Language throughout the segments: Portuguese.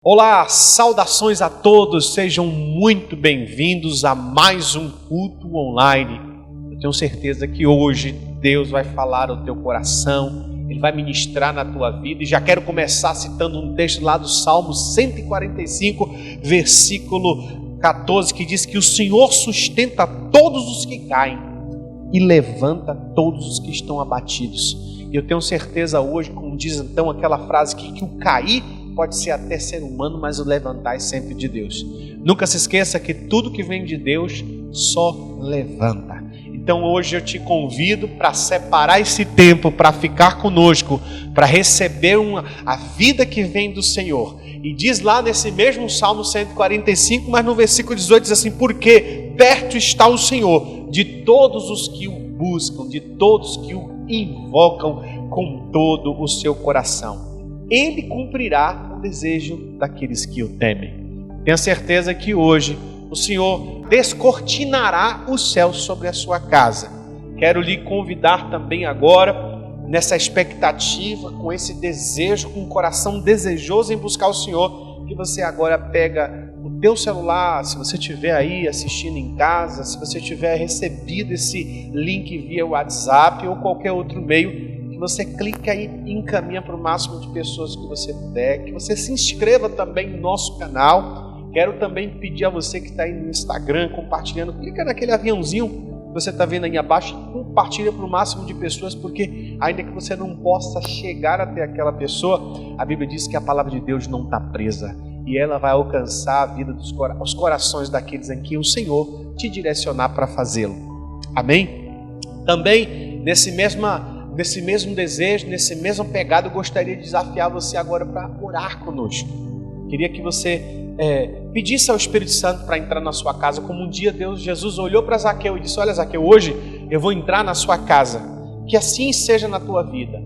Olá, saudações a todos, sejam muito bem-vindos a mais um culto online. Eu tenho certeza que hoje Deus vai falar ao teu coração, Ele vai ministrar na tua vida. E já quero começar citando um texto lá do Salmo 145, versículo 14, que diz que o Senhor sustenta todos os que caem e levanta todos os que estão abatidos. E eu tenho certeza hoje, como diz então aquela frase que o cair pode ser até ser humano, mas o levantar é sempre de Deus. Nunca se esqueça que tudo que vem de Deus só levanta. Então hoje eu te convido para separar esse tempo, para ficar conosco, para receber a vida que vem do Senhor. E diz lá nesse mesmo Salmo 145, mas no versículo 18 diz assim: porque perto está o Senhor de todos os que o buscam, de todos que o invocam com todo o seu coração. Ele cumprirá o desejo daqueles que o temem. Tenha certeza que hoje o Senhor descortinará o céu sobre a sua casa. Quero lhe convidar também agora, nessa expectativa, com esse desejo, com um coração desejoso em buscar o Senhor, que você agora pega o teu celular, se você estiver aí assistindo em casa, se você tiver recebido esse link via WhatsApp ou qualquer outro meio, você clica aí e encaminha para o máximo de pessoas que você puder, que você se inscreva também no nosso canal. Quero também pedir a você que está aí no Instagram, compartilhando, clica naquele aviãozinho que você está vendo aí abaixo e compartilha para o máximo de pessoas, porque ainda que você não possa chegar até aquela pessoa, a Bíblia diz que a palavra de Deus não está presa e ela vai alcançar a vida os corações daqueles em que o Senhor te direcionar para fazê-lo. Amém? Também nesse mesmo desejo, nesse mesmo pegado, eu gostaria de desafiar você agora para orar conosco. Queria que você pedisse ao Espírito Santo para entrar na sua casa, como um dia Jesus olhou para Zaqueu e disse: olha, Zaqueu, hoje eu vou entrar na sua casa, que assim seja na tua vida.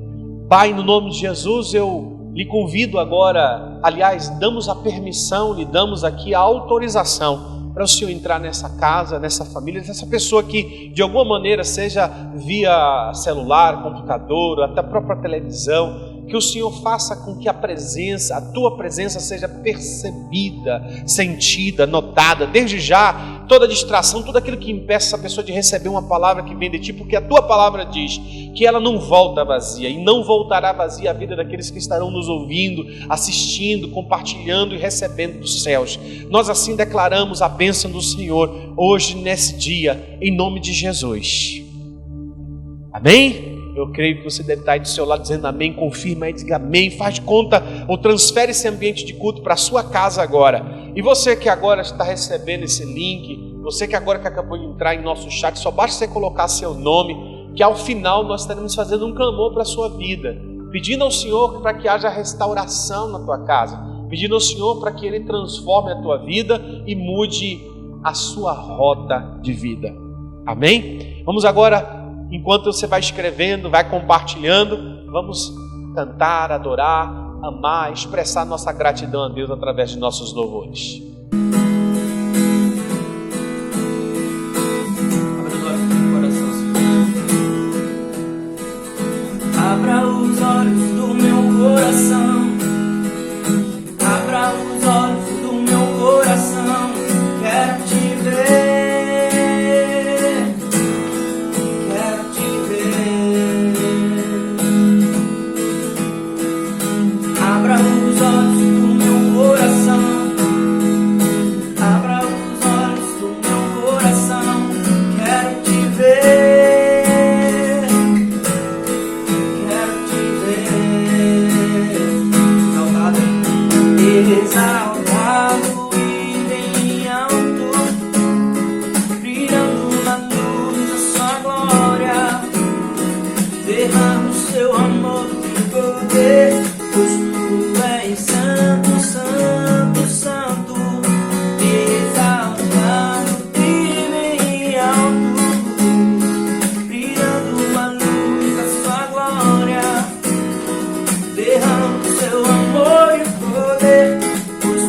Pai, no nome de Jesus, eu lhe convido agora, aliás, damos a permissão, lhe damos aqui a autorização para o Senhor entrar nessa casa, nessa família, nessa pessoa que de alguma maneira, seja via celular, computador, até a própria televisão, que o Senhor faça com que a tua presença seja percebida, sentida, notada. Desde já, toda distração, tudo aquilo que impeça essa pessoa de receber uma palavra que vem de ti, porque a tua palavra diz que ela não volta vazia, e não voltará vazia a vida daqueles que estarão nos ouvindo, assistindo, compartilhando e recebendo dos céus. Nós assim declaramos a bênção do Senhor hoje, nesse dia, em nome de Jesus. Amém? Eu creio que você deve estar aí do seu lado dizendo amém, confirma aí, diga amém, faz de conta ou transfere esse ambiente de culto para a sua casa agora. E você que agora está recebendo esse link, você que agora que acabou de entrar em nosso chat, só basta você colocar seu nome, que ao final nós estaremos fazendo um clamor para a sua vida, pedindo ao Senhor para que haja restauração na tua casa, pedindo ao Senhor para que Ele transforme a tua vida e mude a sua rota de vida. Amém? Vamos agora, enquanto você vai escrevendo, vai compartilhando, vamos cantar, adorar, amar, expressar nossa gratidão a Deus através de nossos louvores. Abra os olhos do meu coração, abra os olhos do meu coração, quero te ver. Exaltado e bem alto, brilhando na luz da sua glória, derrama o seu amor e poder, pois tu és santo, santo, santo. Exaltado e bem alto, brilhando na luz da sua glória, derrama o seu amor e poder, pois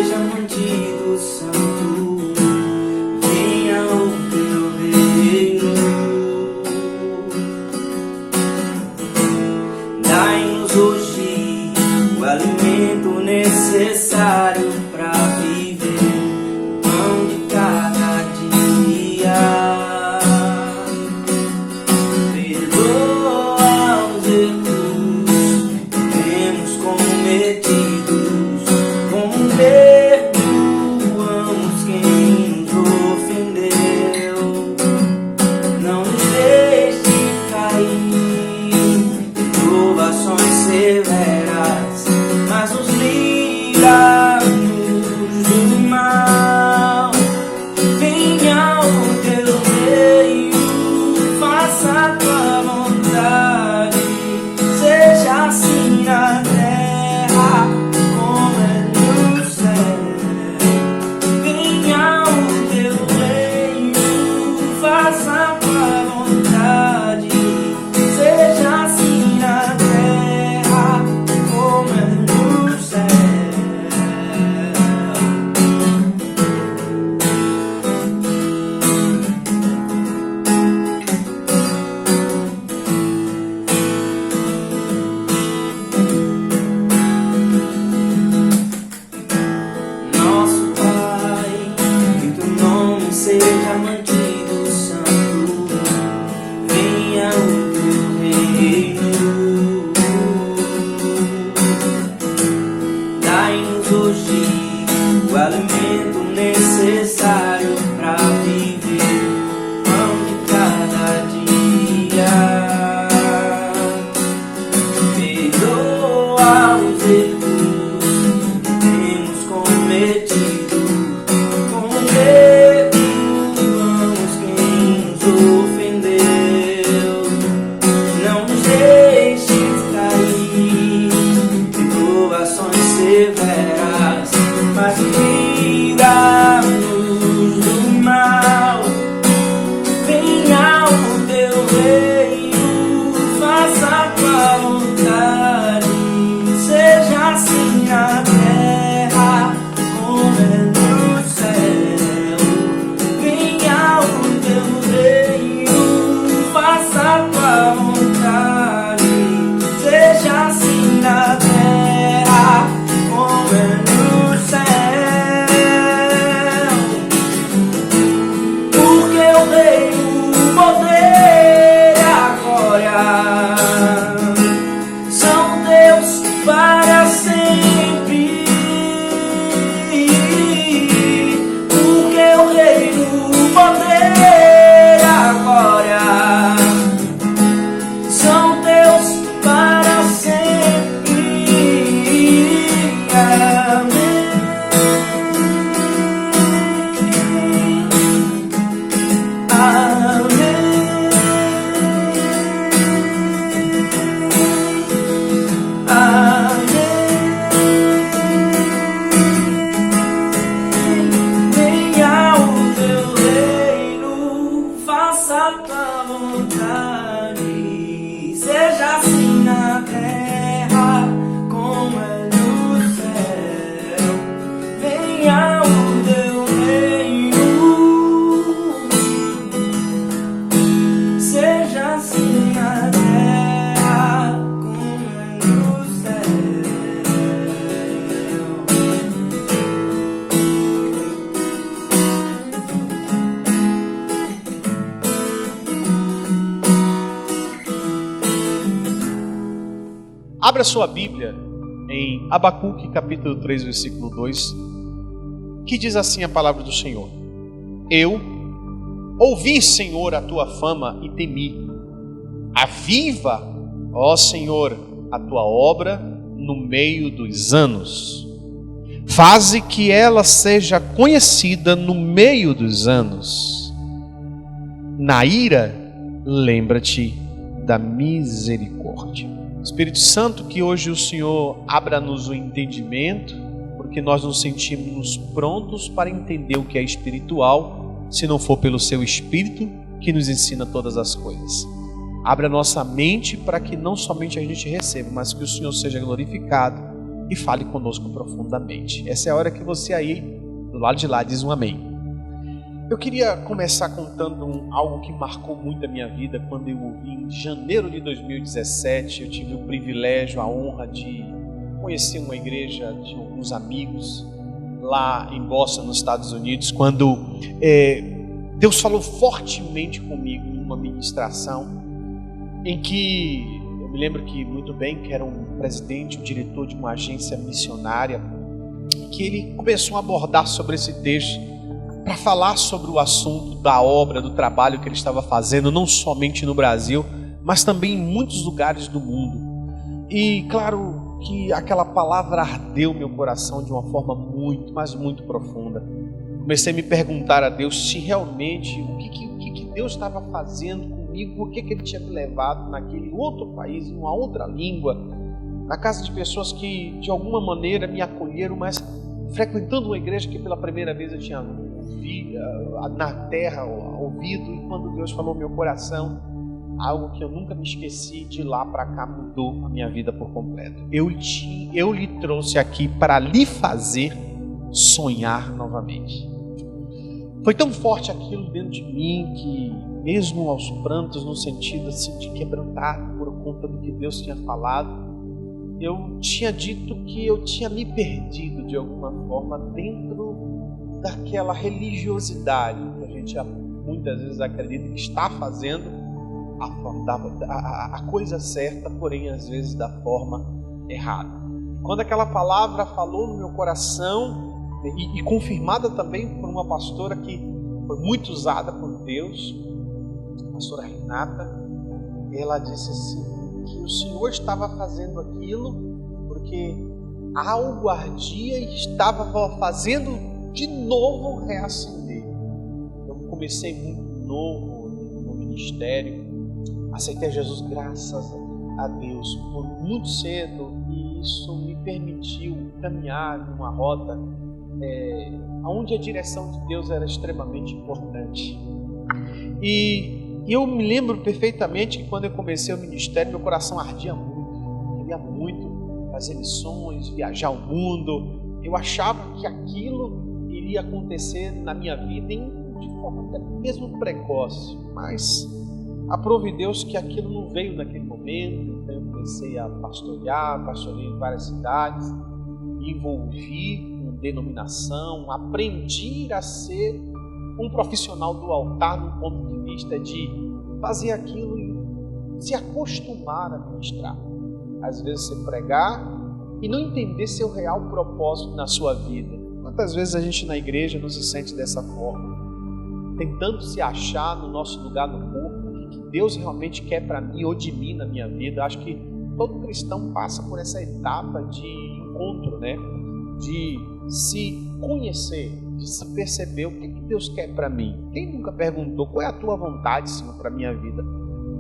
seja mantido santo, venha o teu reino. Dai-nos hoje o alimento necessário para viver, o pão de cada dia. Perdoa os erros que temos cometidos, como perdoamos quem nos ofendeu. Não nos deixe cair em provações severas, mas nos livra-nos do mal. Venha o teu reino, faça a tua vontade, seja assim na terra como é no céu. Venha o teu reino, faça a tua vontade, seja assim na terra como é no céu. Nosso Pai, que teu nome seja mantido santo, venha o teu reino. Dai-nos hoje o alimento necessário para viver, pão de cada dia. Perdoa os erros que temos cometido, como perdoamos quem nos ofendeu. Não nos deixes cair em provações severas, mas livra-nos do mal. Venha o teu reino, faça a tua vontade, seja assim na terra como é no céu. Venha o teu reino, faça a tua vontade, seja assim na terra como é no céu. Porque o reino, o poder e a glória são teus para sempre. Porque o reino, o poder e a glória são teus para sempre. Amém. Venha o teu reino, faça a tua vontade, seja assim na terra como é no céu. Venha o teu reino, seja assim na terra como é no céu. Abra sua Bíblia em Abacuque capítulo 3, versículo 2, que diz assim a palavra do Senhor: Eu ouvi, Senhor, a tua fama e temi. Aviva, ó Senhor, a tua obra no meio dos anos. Faze que ela seja conhecida no meio dos anos. Na ira, lembra-te da misericórdia. Espírito Santo, que hoje o Senhor abra-nos o entendimento, porque nós nos sentimos prontos para entender o que é espiritual, se não for pelo seu Espírito que nos ensina todas as coisas. Abra nossa mente para que não somente a gente receba, mas que o Senhor seja glorificado e fale conosco profundamente. Essa é a hora que você aí, do lado de lá, diz um amém. Eu queria começar contando algo que marcou muito a minha vida quando eu ouvi em janeiro de 2017. Eu tive o privilégio, a honra de conhecer uma igreja de alguns amigos lá em Boston, nos Estados Unidos, quando Deus falou fortemente comigo em uma ministração em que eu me lembro que muito bem que era um presidente, um diretor de uma agência missionária, que ele começou a abordar sobre esse texto para falar sobre o assunto da obra, do trabalho que ele estava fazendo, não somente no Brasil, mas também em muitos lugares do mundo. E claro que aquela palavra ardeu meu coração de uma forma muito, mas muito profunda. Comecei a me perguntar a Deus se realmente o que Deus estava fazendo comigo, por que Ele tinha me levado naquele outro país, em uma outra língua, na casa de pessoas que de alguma maneira me acolheram, mas frequentando uma igreja que pela primeira vez eu tinha na terra ouvido, e quando Deus falou no meu coração, algo que eu nunca me esqueci, de lá para cá mudou a minha vida por completo. Eu lhe trouxe aqui para lhe fazer sonhar novamente. Foi tão forte aquilo dentro de mim que, mesmo aos prantos, no sentido assim de quebrantar por conta do que Deus tinha falado, eu tinha dito que eu tinha me perdido de alguma forma dentro daquela religiosidade que a gente muitas vezes acredita que está fazendo a coisa certa, porém às vezes da forma errada. Quando aquela palavra falou no meu coração e confirmada também por uma pastora que foi muito usada por Deus, a pastora Renata, ela disse assim, que o Senhor estava fazendo aquilo porque algo ardia e estava fazendo de novo reacender. Eu comecei muito novo no ministério, aceitei Jesus, graças a Deus, por muito cedo, e isso me permitiu caminhar numa rota onde a direção de Deus era extremamente importante. E eu me lembro perfeitamente que quando eu comecei o ministério, meu coração ardia muito, eu queria muito fazer missões, viajar o mundo. Eu achava que aquilo iria acontecer na minha vida de forma até mesmo precoce, mas aprove Deus que aquilo não veio naquele momento. Então eu comecei a pastorei em várias cidades, me envolvi com denominação, aprendi a ser um profissional do altar no ponto de vista de fazer aquilo e se acostumar a ministrar. Às vezes você pregar e não entender seu real propósito na sua vida. Quantas vezes a gente na igreja não se sente dessa forma, tentando se achar no nosso lugar no corpo, o que Deus realmente quer para mim ou de mim na minha vida. Acho que todo cristão passa por essa etapa de encontro, né? De se conhecer, de se perceber o que Deus quer para mim. Quem nunca perguntou qual é a tua vontade, Senhor, para a minha vida?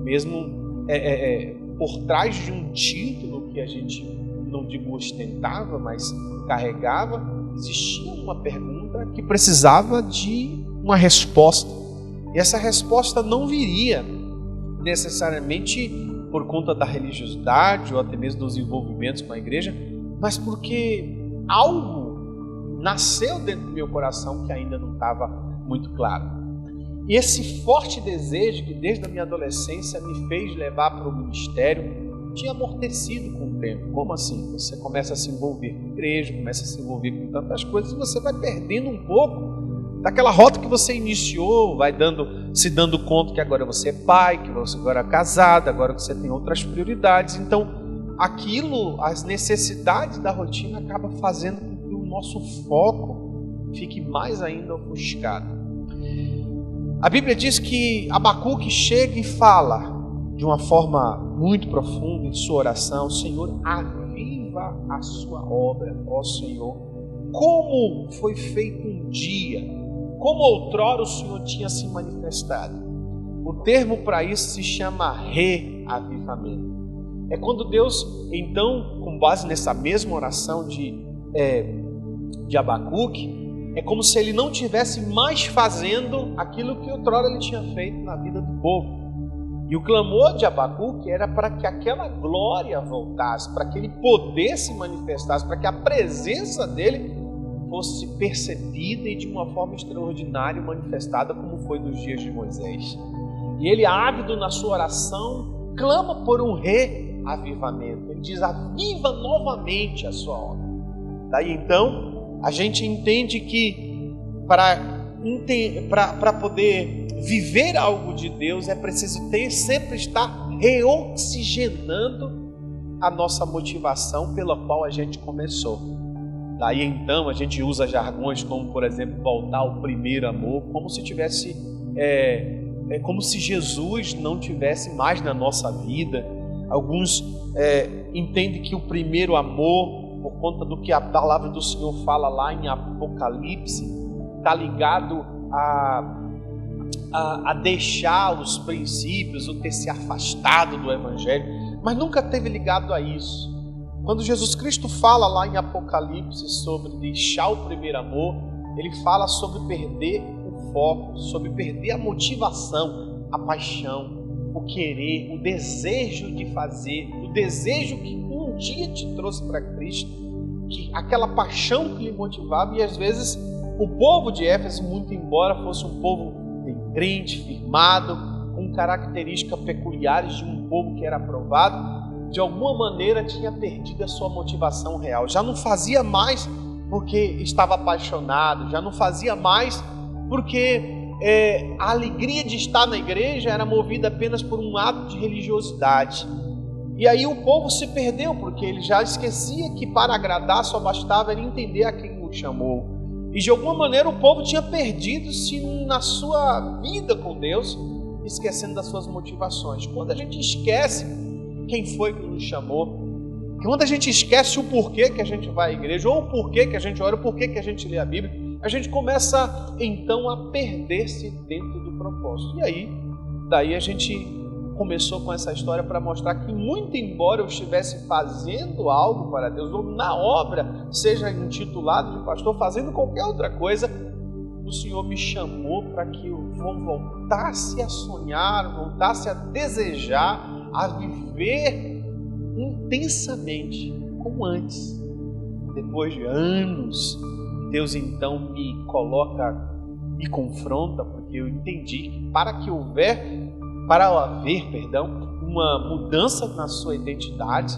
Mesmo por trás de um título que a gente, não digo ostentava, mas carregava, existia uma pergunta que precisava de uma resposta. E essa resposta não viria necessariamente por conta da religiosidade ou até mesmo dos envolvimentos com a igreja, mas porque algo nasceu dentro do meu coração que ainda não estava muito claro. E esse forte desejo que desde a minha adolescência me fez levar para o ministério tinha amortecido com o tempo. Como assim? Você começa a se envolver com a igreja, começa a se envolver com tantas coisas e você vai perdendo um pouco daquela rota que você iniciou, vai se dando conta que agora você é pai, que você agora é casado, agora você tem outras prioridades. Então, aquilo, as necessidades da rotina acabam fazendo com que o nosso foco fique mais ainda ofuscado. A Bíblia diz que Abacuque chega e fala de uma forma muito profunda em sua oração: Senhor, aviva a sua obra, ó Senhor, como foi feito um dia, como outrora o Senhor tinha se manifestado. O termo para isso se chama reavivamento. É quando Deus, então, com base nessa mesma oração de Abacuque, é como se ele não tivesse mais fazendo aquilo que outrora ele tinha feito na vida do povo. E o clamor de Abacuque era para que aquela glória voltasse, para que ele poder se manifestasse, para que a presença dele fosse percebida e de uma forma extraordinária manifestada, como foi nos dias de Moisés. E ele, ávido na sua oração, clama por um reavivamento. Ele diz: aviva novamente a sua obra. Daí então a gente entende que para poder viver algo de Deus é preciso sempre estar reoxigenando a nossa motivação pela qual a gente começou. Daí então a gente usa jargões como, por exemplo, voltar ao primeiro amor, como se tivesse como se Jesus não tivesse mais na nossa vida. Alguns entendem que o primeiro amor, por conta do que a palavra do Senhor fala lá em Apocalipse, está ligado a deixar os princípios, ou ter se afastado do Evangelho, mas nunca teve ligado a isso. Quando Jesus Cristo fala lá em Apocalipse sobre deixar o primeiro amor, ele fala sobre perder o foco, sobre perder a motivação, a paixão, o querer, o desejo de fazer, o desejo que um dia te trouxe para Cristo, que aquela paixão que lhe motivava. E às vezes o povo de Éfeso, muito embora fosse um povo bem crente, firmado, com características peculiares de um povo que era aprovado, de alguma maneira tinha perdido a sua motivação real. Já não fazia mais porque estava apaixonado, já não fazia mais porque a alegria de estar na igreja era movida apenas por um ato de religiosidade. E aí o povo se perdeu, porque ele já esquecia que para agradar só bastava ele entender a quem o chamou. E de alguma maneira o povo tinha perdido-se na sua vida com Deus, esquecendo das suas motivações. Quando a gente esquece quem foi que nos chamou, quando a gente esquece o porquê que a gente vai à igreja, ou o porquê que a gente ora, o porquê que a gente lê a Bíblia, a gente começa então a perder-se dentro do propósito. E aí, daí a gente começou com essa história para mostrar que, muito embora eu estivesse fazendo algo para Deus, ou na obra, seja intitulado de pastor, fazendo qualquer outra coisa, o Senhor me chamou para que eu voltasse a sonhar, voltasse a desejar, a viver intensamente como antes. Depois de anos, Deus então me confronta, porque eu entendi que para haver uma mudança na sua identidade,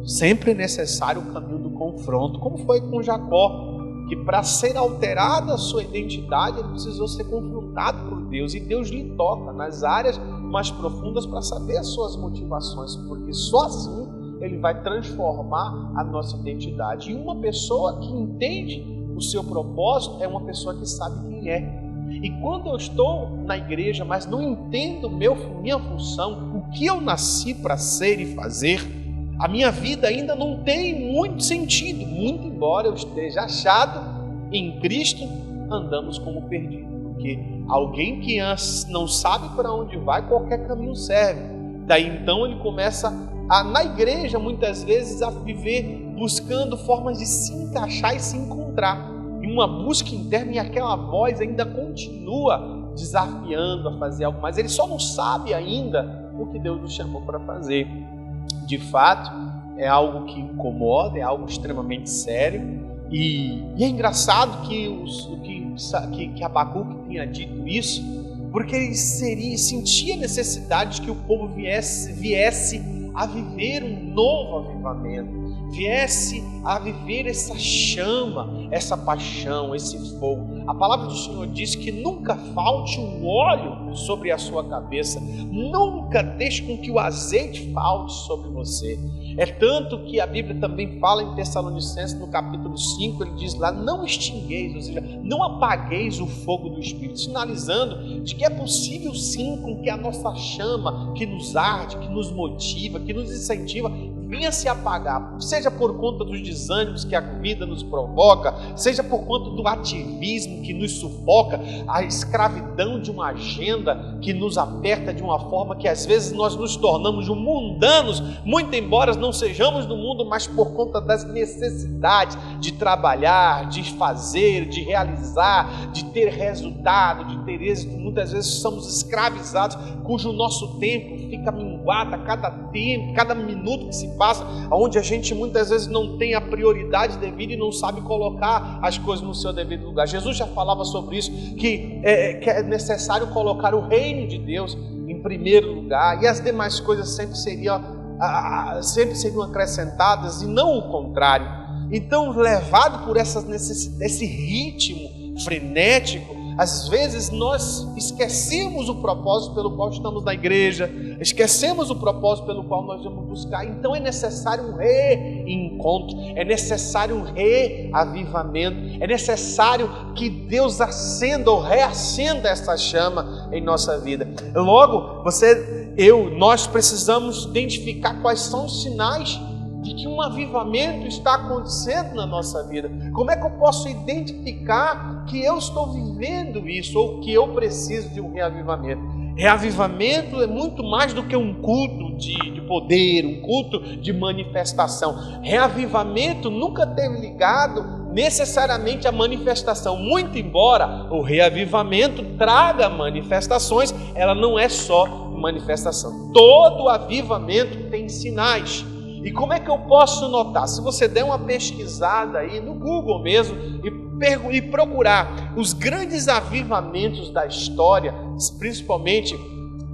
sempre é necessário o caminho do confronto, como foi com Jacó, que para ser alterada a sua identidade, ele precisou ser confrontado por Deus, e Deus lhe toca nas áreas mais profundas para saber as suas motivações, porque só assim ele vai transformar a nossa identidade. E uma pessoa que entende o seu propósito é uma pessoa que sabe quem é. E quando eu estou na igreja, mas não entendo minha função, o que eu nasci para ser e fazer, a minha vida ainda não tem muito sentido. Muito embora eu esteja achado em Cristo, andamos como perdido. Porque alguém que não sabe para onde vai, qualquer caminho serve. Daí então ele começa na igreja muitas vezes a viver buscando formas de se encaixar e se encontrar. E uma busca interna, e aquela voz ainda continua desafiando a fazer algo, mas ele só não sabe ainda o que Deus nos chamou para fazer. De fato, é algo que incomoda, é algo extremamente sério, e é engraçado que Abacuque tenha dito isso, porque ele sentia a necessidade de que o povo viesse a viver um novo avivamento, viesse a viver essa chama, essa paixão, esse fogo. A palavra do Senhor diz que nunca falte um óleo sobre a sua cabeça, nunca deixe com que o azeite falte sobre você. É tanto que a Bíblia também fala em Tessalonicenses, no capítulo 5, ele diz lá: não extingueis, ou seja, não apagueis o fogo do Espírito, sinalizando de que é possível sim com que a nossa chama, que nos arde, que nos motiva, que nos incentiva, vinha se apagar, seja por conta dos desânimos que a vida nos provoca, seja por conta do ativismo que nos sufoca, a escravidão de uma agenda que nos aperta de uma forma que às vezes nós nos tornamos mundanos, muito embora não sejamos do mundo, mas por conta das necessidades de trabalhar, de fazer, de realizar, de ter resultado, de ter êxito. Muitas vezes somos escravizados, cujo nosso tempo fica minguado a cada minuto que se passa, onde a gente muitas vezes não tem a prioridade devida e não sabe colocar as coisas no seu devido lugar. Jesus já falava sobre isso, que é necessário colocar o reino de Deus em primeiro lugar, e as demais coisas sempre seriam acrescentadas, e não o contrário. Então, levado por essas necessidades, esse ritmo frenético, às vezes nós esquecemos o propósito pelo qual estamos na igreja, esquecemos o propósito pelo qual nós vamos buscar. Então é necessário um reencontro, é necessário um reavivamento, é necessário que Deus acenda ou reacenda essa chama em nossa vida. Logo, nós precisamos identificar quais são os sinais de que um avivamento está acontecendo na nossa vida. Como é que eu posso identificar que eu estou vivendo isso, ou que eu preciso de um reavivamento? Reavivamento é muito mais do que um culto de poder, um culto de manifestação. Reavivamento nunca esteve ligado necessariamente à manifestação. Muito embora o reavivamento traga manifestações, ela não é só manifestação. Todo avivamento tem sinais. E como é que eu posso notar? Se você der uma pesquisada aí no Google mesmo e procurar os grandes avivamentos da história, principalmente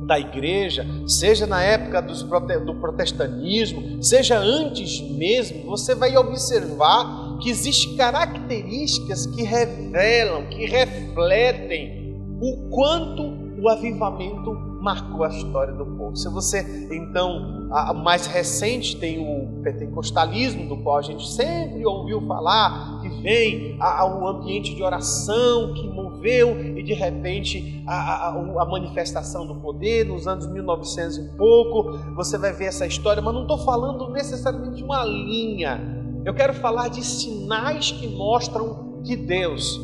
da igreja, seja na época do protestantismo, seja antes mesmo, você vai observar que existem características que revelam, que refletem o quanto o avivamento marcou a história do povo. Se você, então, a mais recente tem o pentecostalismo, do qual a gente sempre ouviu falar, que vem ao ambiente de oração, que moveu, e de repente a manifestação do poder nos anos 1900 e pouco. Você vai ver essa história, mas não estou falando necessariamente de uma linha. Eu quero falar de sinais que mostram que Deus,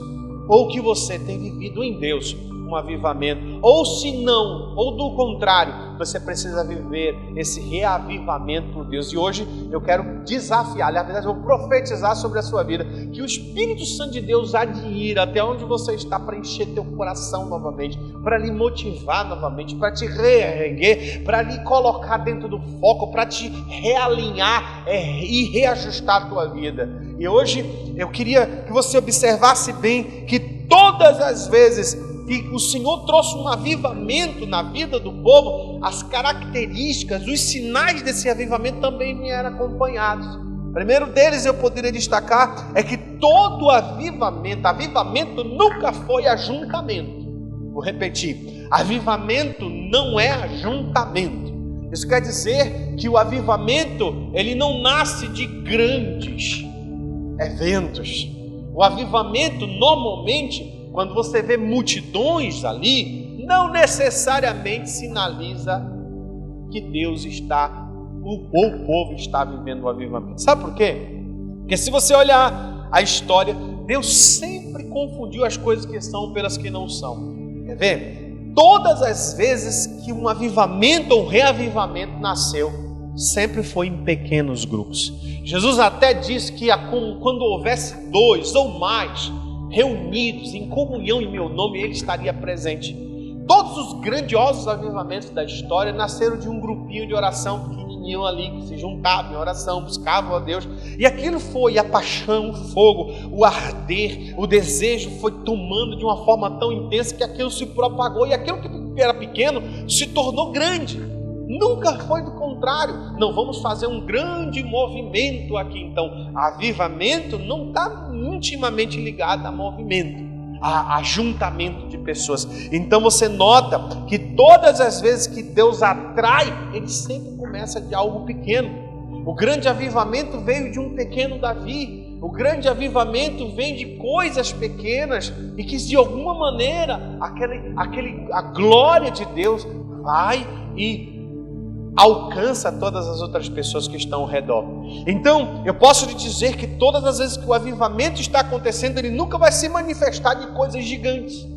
ou que você tem vivido em Deus, um avivamento, ou se não, ou do contrário, você precisa viver esse reavivamento por Deus. E hoje eu quero desafiar, na verdade eu vou profetizar sobre a sua vida, que o Espírito Santo de Deus há de ir até onde você está para encher teu coração novamente, para lhe motivar novamente, para te reerguer, para lhe colocar dentro do foco, para te realinhar e reajustar a tua vida. E hoje eu queria que você observasse bem que todas as vezes que o Senhor trouxe um avivamento na vida do povo, as características, os sinais desse avivamento também vieram acompanhados. O primeiro deles eu poderia destacar é que todo avivamento nunca foi ajuntamento. Vou repetir, avivamento não é ajuntamento. Isso quer dizer que o avivamento, ele não nasce de grandes eventos. O avivamento, normalmente, quando você vê multidões ali, não necessariamente sinaliza que Deus está, ou o povo está vivendo o avivamento. Sabe por quê? Porque se você olhar a história, Deus sempre confundiu as coisas que são pelas que não são. Quer ver? Todas as vezes que um avivamento ou um reavivamento nasceu, sempre foi em pequenos grupos. Jesus até disse que quando houvesse 2 ou mais reunidos em comunhão em meu nome, Ele estaria presente. Todos os grandiosos avivamentos da história nasceram de um grupinho de oração pequenininho ali, que se juntavam em oração, buscavam a Deus, e aquilo foi a paixão, o fogo, o arder, o desejo foi tomando de uma forma tão intensa que aquilo se propagou, e aquilo que era pequeno se tornou grande. Nunca foi do contrário. Não vamos fazer um grande movimento aqui. Então, avivamento não está intimamente ligado a movimento, a ajuntamento de pessoas. Então você nota que todas as vezes que Deus atrai, Ele sempre começa de algo pequeno. O grande avivamento veio de um pequeno Davi. O grande avivamento vem de coisas pequenas e que de alguma maneira a glória de Deus vai e alcança todas as outras pessoas que estão ao redor. Então, eu posso lhe dizer que todas as vezes que o avivamento está acontecendo, ele nunca vai se manifestar de coisas gigantes,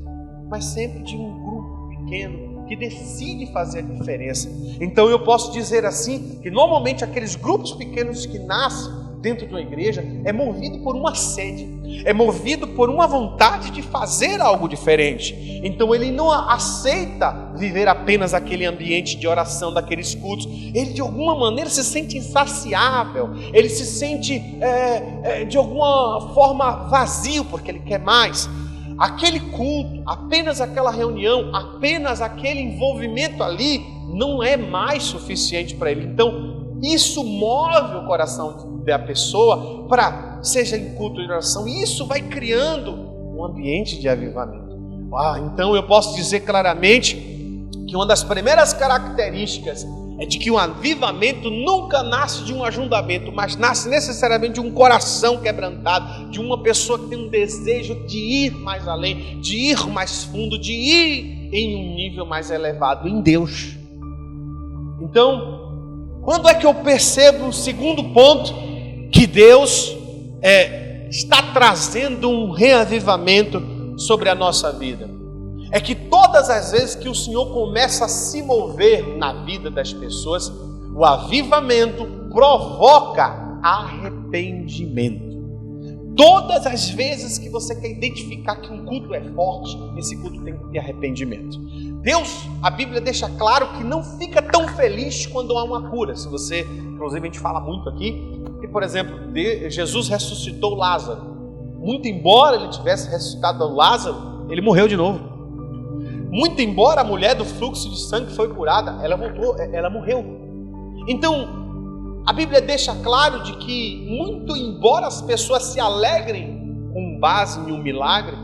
mas sempre de um grupo pequeno que decide fazer a diferença. Então eu posso dizer assim, que normalmente aqueles grupos pequenos que nascem dentro de uma igreja é movido por uma sede, é movido por uma vontade de fazer algo diferente. Então ele não aceita viver apenas aquele ambiente de oração, daqueles cultos. Ele de alguma maneira se sente insaciável, ele se sente de alguma forma vazio, porque ele quer mais. Aquele culto, apenas aquela reunião, apenas aquele envolvimento ali não é mais suficiente para ele. Então isso move o coração da pessoa para, seja em culto de oração, e isso vai criando um ambiente de avivamento. Então eu posso dizer claramente que uma das primeiras características é de que um avivamento nunca nasce de um ajuntamento, mas nasce necessariamente de um coração quebrantado, de uma pessoa que tem um desejo de ir mais além, de ir mais fundo, de ir em um nível mais elevado em Deus. Então, quando é que eu percebo o segundo ponto que Deus está trazendo um reavivamento sobre a nossa vida? É que todas as vezes que o Senhor começa a se mover na vida das pessoas, o avivamento provoca arrependimento. Todas as vezes que você quer identificar que um culto é forte, esse culto tem que ter arrependimento. Deus, a Bíblia deixa claro que não fica tão feliz quando há uma cura. Se você, inclusive a gente fala muito aqui, que por exemplo, Jesus ressuscitou Lázaro. Muito embora ele tivesse ressuscitado Lázaro, ele morreu de novo. Muito embora a mulher do fluxo de sangue foi curada, ela voltou, ela morreu. Então, a Bíblia deixa claro de que, muito embora as pessoas se alegrem com base em um milagre,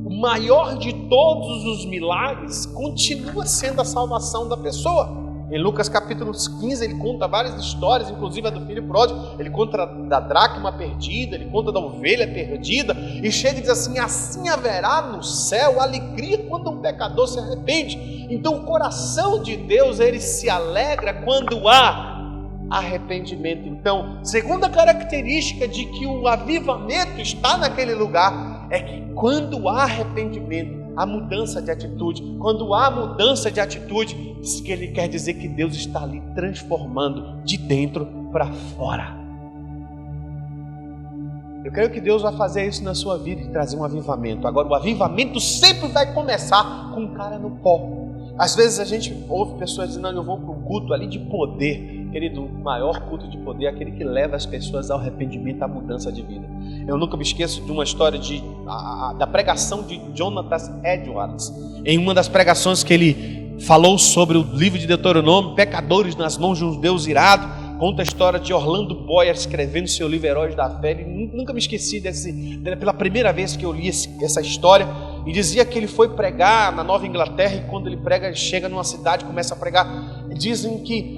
o maior de todos os milagres continua sendo a salvação da pessoa. Em Lucas capítulo 15 ele conta várias histórias, inclusive a do filho pródigo. Ele conta da dracma perdida, ele conta da ovelha perdida, e chega e diz assim: assim haverá no céu alegria quando um pecador se arrepende. Então o coração de Deus, ele se alegra quando há arrependimento. Então, segunda característica de que o avivamento está naquele lugar é que quando há arrependimento, há mudança de atitude. Quando há mudança de atitude, isso que ele quer dizer que Deus está ali transformando de dentro para fora. Eu creio que Deus vai fazer isso na sua vida e trazer um avivamento. Agora, o avivamento sempre vai começar com um cara no pó. Às vezes a gente ouve pessoas dizendo: não, eu vou para um culto ali de poder. Querido, o maior culto de poder é aquele que leva as pessoas ao arrependimento, à mudança de vida. Eu nunca me esqueço de uma história da pregação de Jonathan Edwards. Em uma das pregações que ele falou sobre o livro de Deuteronômio, pecadores nas mãos de um Deus irado, conta a história de Orlando Boyer escrevendo seu livro Heróis da Fé. E nunca me esqueci pela primeira vez que eu li essa história. E dizia que ele foi pregar na Nova Inglaterra, e quando ele prega, ele chega numa cidade, começa a pregar. Dizem que,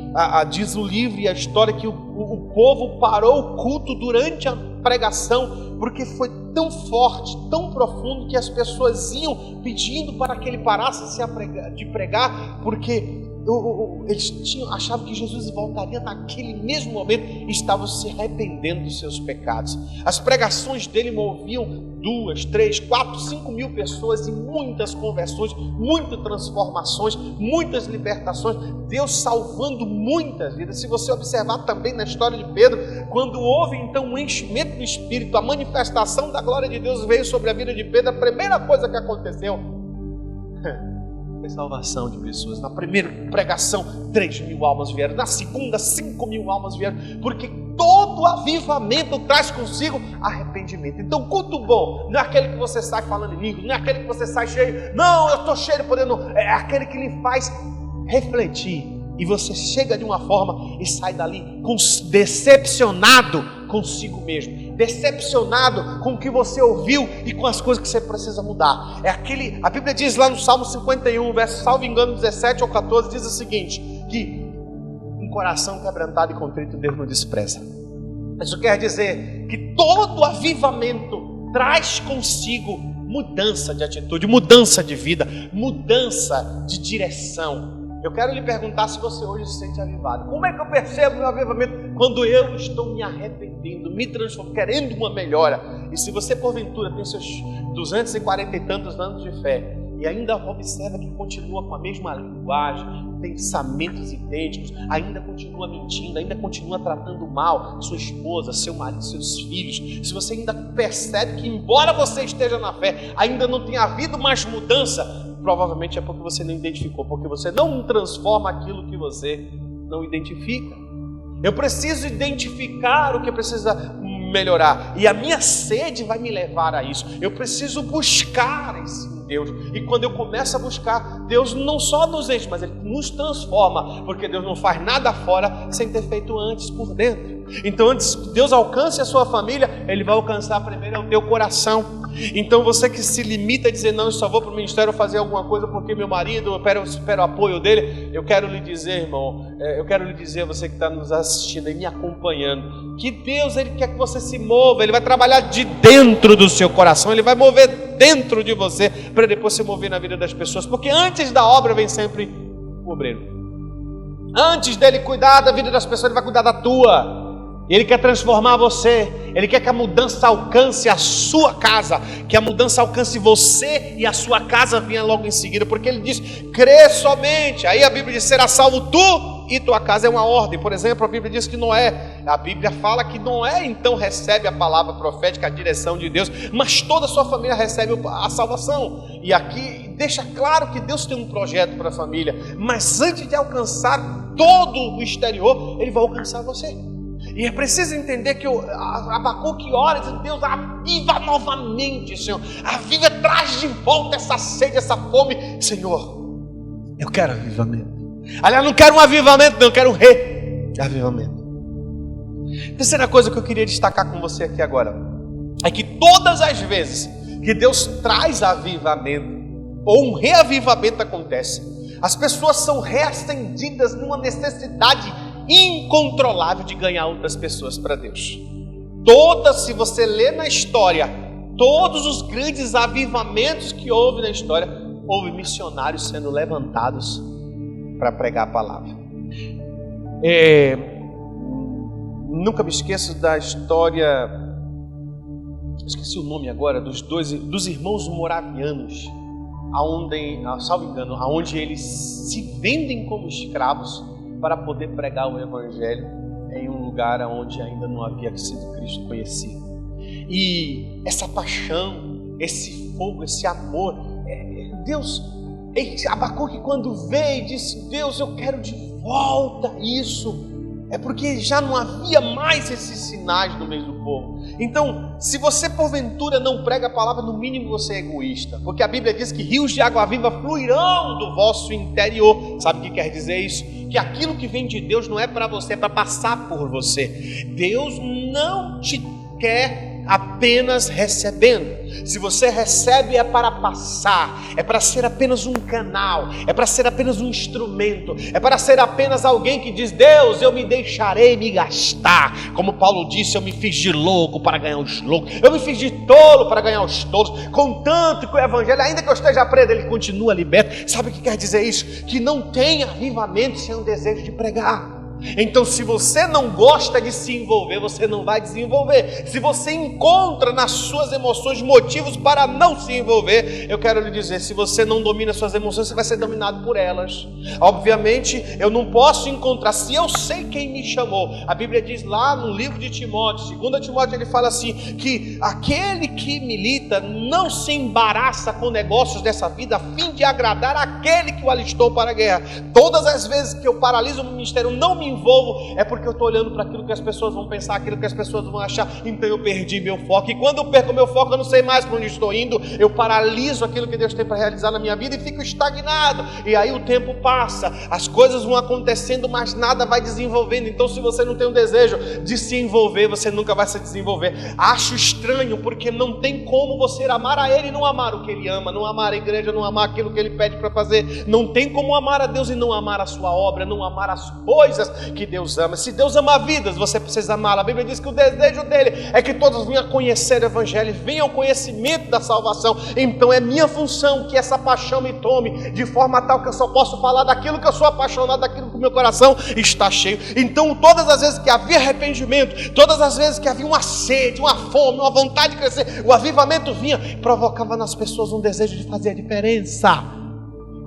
diz o livro e a história, que o povo parou o culto durante a pregação, porque foi tão forte, tão profundo, que as pessoas iam pedindo para que ele parasse de pregar, porque eles achavam que Jesus voltaria naquele mesmo momento e estavam se arrependendo dos seus pecados. As pregações dele moviam 2, 3, 4, 5 mil pessoas, e muitas conversões, muitas transformações, muitas libertações, Deus salvando muitas vidas. Se você observar também na história de Pedro, quando houve então um enchimento do Espírito, a manifestação da glória de Deus veio sobre a vida de Pedro, a primeira coisa que aconteceu foi salvação de pessoas. Na primeira pregação, 3.000 almas vieram. Na segunda, 5.000 almas vieram. Porque todo avivamento traz consigo arrependimento. Então, culto bom não é aquele que você sai falando em língua, não é aquele que você sai cheio. Não, eu estou cheio de poder. Não. É aquele que lhe faz refletir. E você chega de uma forma e sai dali decepcionado consigo mesmo, decepcionado com o que você ouviu e com as coisas que você precisa mudar. A Bíblia diz lá no Salmo 51, verso, salvo engano, 17 ou 14, diz o seguinte: que um coração quebrantado e contrito Deus não despreza. Isso quer dizer que todo avivamento traz consigo mudança de atitude, mudança de vida, mudança de direção. Eu quero lhe perguntar se você hoje se sente avivado. Como é que eu percebo o meu avivamento? Quando eu estou me arrependendo, me transformando, querendo uma melhora. E se você porventura tem seus 240 e tantos anos de fé e ainda observa que continua com a mesma linguagem, pensamentos idênticos, ainda continua mentindo, ainda continua tratando mal sua esposa, seu marido, seus filhos, se você ainda percebe que embora você esteja na fé, ainda não tenha havido mais mudança, provavelmente é porque você não identificou, porque você não transforma aquilo que você não identifica. Eu preciso identificar o que precisa melhorar, e a minha sede vai me levar a isso. Eu preciso buscar esse Deus, e quando eu começo a buscar, Deus não só nos enche, mas Ele nos transforma, porque Deus não faz nada fora sem ter feito antes por dentro. Então antes que Deus alcance a sua família, Ele vai alcançar primeiro o teu coração. Então você que se limita a dizer, não, eu só vou para o ministério fazer alguma coisa porque meu marido, eu espero o apoio dele, eu quero lhe dizer, irmão, eu quero lhe dizer, você que está nos assistindo e me acompanhando, que Deus, Ele quer que você se mova, Ele vai trabalhar de dentro do seu coração, Ele vai mover dentro de você, para depois se mover na vida das pessoas, porque antes da obra vem sempre o obreiro. Antes dele cuidar da vida das pessoas, Ele vai cuidar da tua. Ele quer transformar você, Ele quer que a mudança alcance a sua casa, que a mudança alcance você e a sua casa venha logo em seguida, porque Ele diz, crê somente. Aí a Bíblia diz, será salvo tu e tua casa, é uma ordem. Por exemplo, a Bíblia diz que Noé, a Bíblia fala que Noé então recebe a palavra profética, a direção de Deus, mas toda a sua família recebe a salvação. E aqui deixa claro que Deus tem um projeto para a família, mas antes de alcançar todo o exterior, Ele vai alcançar você. E é preciso entender que Abacuque ora e diz, Deus, aviva novamente, Senhor, aviva, traz de volta essa sede, essa fome. Senhor, eu quero avivamento. Aliás, não quero um avivamento, não, eu quero um reavivamento. Terceira coisa que eu queria destacar com você aqui agora, é que todas as vezes que Deus traz avivamento, ou um reavivamento acontece, as pessoas são reacendidas numa necessidade incontrolável de ganhar outras pessoas para Deus. Se você ler na história, todos os grandes avivamentos que houve na história, houve missionários sendo levantados para pregar a palavra. Nunca me esqueço da história, esqueci o nome agora, dos irmãos moravianos, salvo engano, aonde eles se vendem como escravos para poder pregar o Evangelho em um lugar onde ainda não havia sido Cristo conhecido. E essa paixão, esse fogo, esse amor, Deus, Abacuque quando veio e disse, Deus, eu quero de volta isso, é porque já não havia mais esses sinais no meio do povo. Então, se você porventura não prega a palavra, no mínimo você é egoísta, porque a Bíblia diz que rios de água viva fluirão do vosso interior. Sabe o que quer dizer isso? Que aquilo que vem de Deus não é para você, é para passar por você. Deus não te quer apenas recebendo. Se você recebe, é para passar, é para ser apenas um canal, é para ser apenas um instrumento, é para ser apenas alguém que diz, Deus, eu me deixarei me gastar. Como Paulo disse, eu me fiz de louco para ganhar os loucos, eu me fiz de tolo para ganhar os tolos, contanto que o Evangelho, ainda que eu esteja preso, ele continua liberto. Sabe o que quer dizer isso? Que não tem avivamento sem o desejo de pregar. Então, se você não gosta de se envolver, você não vai desenvolver. Se você encontra nas suas emoções motivos para não se envolver, eu quero lhe dizer, se você não domina suas emoções, você vai ser dominado por elas. Obviamente, eu não posso encontrar, se eu sei quem me chamou. A Bíblia diz lá no livro de Timóteo, 2 Timóteo, ele fala assim, que aquele que milita não se embaraça com negócios dessa vida, a fim de agradar aquele que o alistou para a guerra. Todas as vezes que eu paraliso o ministério, não me envolvo, é porque eu estou olhando para aquilo que as pessoas vão pensar, aquilo que as pessoas vão achar, então eu perdi meu foco. E quando eu perco meu foco, eu não sei mais para onde estou indo, eu paraliso aquilo que Deus tem para realizar na minha vida e fico estagnado. E aí o tempo passa, as coisas vão acontecendo, mas nada vai desenvolvendo. Então, se você não tem o desejo de se envolver, você nunca vai se desenvolver. Acho estranho, porque não tem como você amar a Ele e não amar o que Ele ama, não amar a igreja, não amar aquilo que Ele pede para fazer. Não tem como amar a Deus e não amar a sua obra, não amar as coisas que Deus ama. Se Deus ama vidas, você precisa amá-la. A Bíblia diz que o desejo dele é que todos venham a conhecer o Evangelho, venham ao conhecimento da salvação. Então é minha função que essa paixão me tome, de forma tal que eu só posso falar daquilo que eu sou apaixonado, daquilo que o meu coração está cheio. Então todas as vezes que havia arrependimento, todas as vezes que havia uma sede, uma fome, uma vontade de crescer, o avivamento vinha, provocava nas pessoas um desejo de fazer a diferença.